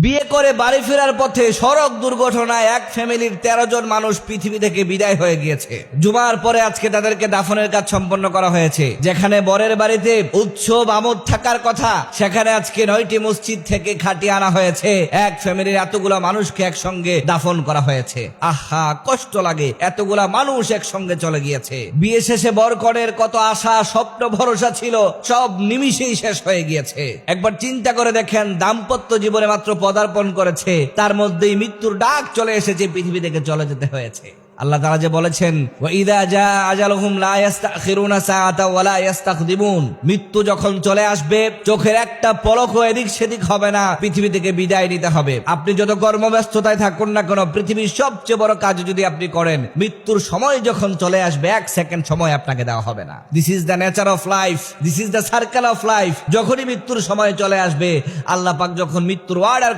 বিয়ে করে বাড়ি ফেরার পথে সড়ক দুর্ঘটনায় এক ফ্যামিলির 13 জন মানুষ পৃথিবী থেকে বিদায় হয়ে গিয়েছে। জুমার পরে আজকে তাদেরকে দাফনের কাজ সম্পন্ন করা হয়েছে। যেখানে বরের বাড়িতে উৎসব আমোদ থাকার কথা, সেখানে আজকে 9টি মসজিদ থেকে খাটিয়ে আনা হয়েছে। এক ফ্যামিলির এতগুলা মানুষকে একসঙ্গে দাফন করা হয়েছে। আহা, কষ্ট লাগে, এতগুলা মানুষ একসঙ্গে চলে গিয়েছে। বিয়ে শেষে বরকনের কত আশা, স্বপ্ন, ভরসা ছিল, সব নিমিষেই শেষ হয়ে গিয়েছে। একবার চিন্তা করে দেখেন, দাম্পত্য জীবনে মাত্র পদার্পণ করেছে, তার মধ্যেই মৃত্যুর ডাক চলে এসেছে, পৃথিবী থেকে চলে যেতে হয়েছে। আল্লাহ তাআলা যে বলেছেন, ওয়া ইযা জা আজালুহুম লা ইস্তাখিরুনা সাআতা ওয়া লা ইস্তাকদিমুন, মৃত্যু যখন চলে আসবে চোখের একটা পলকও এদিক সেদিক হবে না, পৃথিবী থেকে বিদায় নিতে হবে। আপনি যত কর্মব্যস্ততায় থাকুন না কেন, পৃথিবীর সবচেয়ে বড় কাজ যদি আপনি করেন, মৃত্যুর সময় যখন চলে আসবে 1 সেকেন্ড সময় আপনাকে দেওয়া হবে না। This is the nature of life, this is the circle of life. যখনই মৃত্যুর সময় চলে আসবে, আল্লাহ পাক যখন মৃত্যুর অর্ডার